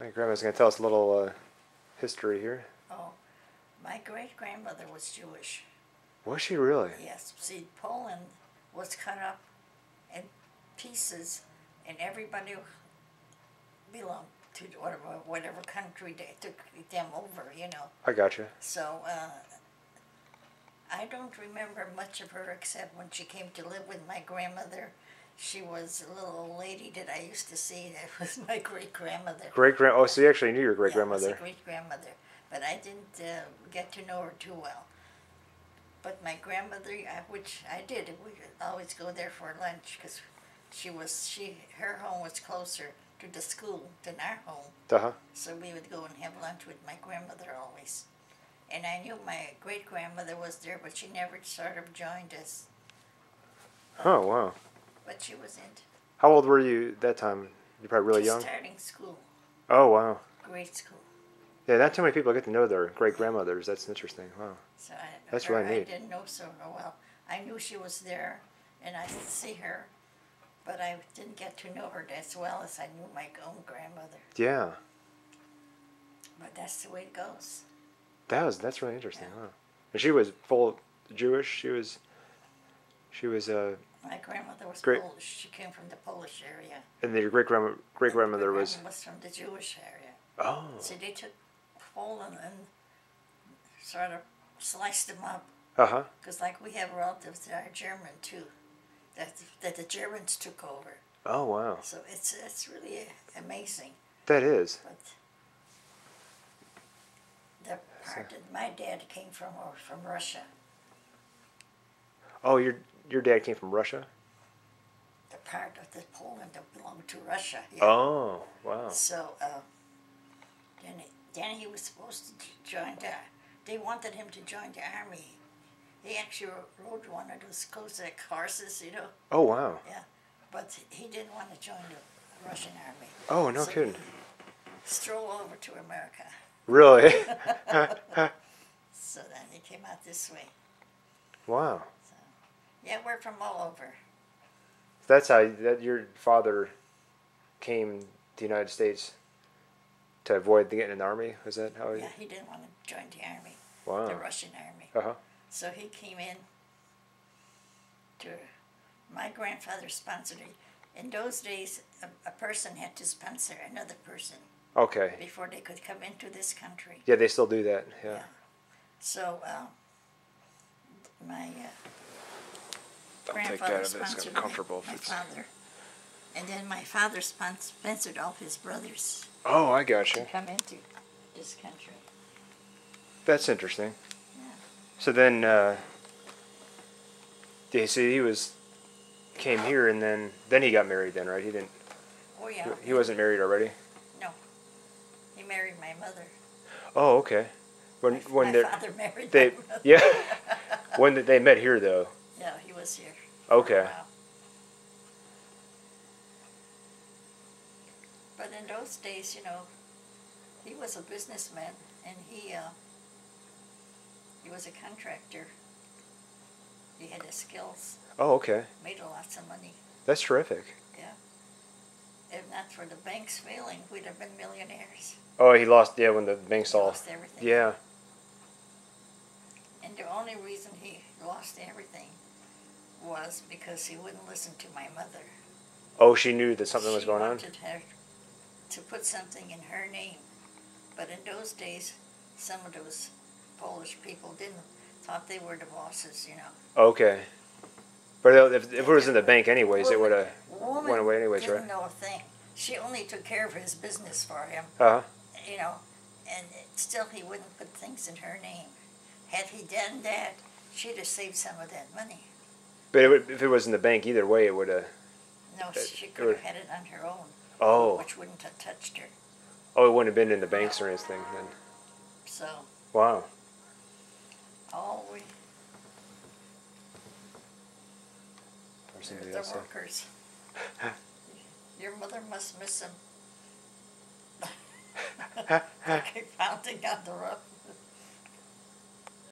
My grandma's going to tell us a little history here. Oh, my great-grandmother was Jewish. Was she really? Yes. See, Poland was cut up in pieces, and everybody belonged to whatever country they took them over, you know. I gotcha. So, I don't remember much of her except when she came to live with my grandmother. She was a little old lady that I used to see. That was my great-grandmother. Oh, so you actually knew your great-grandmother. Yeah, it was a great-grandmother. But I didn't get to know her too well. But my grandmother, which I did, we would always go there for lunch because her home was closer to the school than our home. Uh-huh. So we would go and have lunch with my grandmother always. And I knew my great-grandmother was there, but she never sort of joined us. Oh, wow. But she was in. How old were you at that time? You're probably really young? Starting school. Oh, wow. Grade school. Yeah, not too many people get to know their great-grandmothers. That's interesting. Wow. So That's really neat. I didn't know so well. I knew she was there, and I could see her, but I didn't get to know her as well as I knew my own grandmother. Yeah. But that's the way it goes. That's really interesting. Yeah. Huh? And she was full Jewish. She was. My grandmother was Polish. She came from the Polish area. And then your great-grandmother was from the Jewish area. Oh. So they took Poland and sort of sliced them up. Uh-huh. Because like we have relatives that are German too, that the Germans took over. Oh, wow. So it's really amazing. That is. But the part that my dad came from Russia. Oh, your dad came from Russia? The part of the Poland that belonged to Russia. Yeah. Oh, wow. So then he was supposed to join they wanted him to join the army. He actually rode one of those Cossack horses, you know. Oh, wow. Yeah, but he didn't want to join the Russian army. Oh, no kidding. Stroll over to America. Really? So then he came out this way. Wow. So, yeah, we're from all over. That's how your father came to the United States to avoid getting in the army? Is that how he... Yeah, he didn't want to join the army. Wow. The Russian army. Uh-huh. So he came in to... My grandfather sponsored it. In those days, a person had to sponsor another person. Okay. Before they could come into this country. Yeah, they still do that. Yeah. So my I'll take that grandfather if it's sponsored uncomfortable. my father, and then my father sponsored all his brothers. Oh, I gotcha. To come into this country. That's interesting. Yeah. So then, he came here and then he got married. Then, right? He didn't. Oh yeah. He wasn't married already. No, he married my mother. Oh, okay. My father married my mother. Yeah. When they met here, though. Yeah, he was here. Okay. Wow. But in those days, you know, he was a businessman, and he was a contractor. He had the skills. Oh, okay. Made lots of money. That's terrific. Yeah. If not for the banks failing, we'd have been millionaires. Oh, he lost, when the banks all... Lost everything. Yeah. And the only reason he lost everything was because he wouldn't listen to my mother. Oh, she knew that something was going on? She wanted her to put something in her name. But in those days, some of those Polish people thought they were the bosses, you know. Okay. But if it was in the bank anyways, it would have went away anyways, right? Didn't know a thing. She only took care of his business for him. Uh-huh. You know, and still he wouldn't put things in her name. Had he done that, she'd have saved some of that money. But if it was in the bank either way, it would have... No, she could have had it on her own. Oh. Which wouldn't have touched her. Oh, it wouldn't have been in the banks or anything then. So. Wow. They're the workers. Your mother must miss them. They keep pounding on the roof.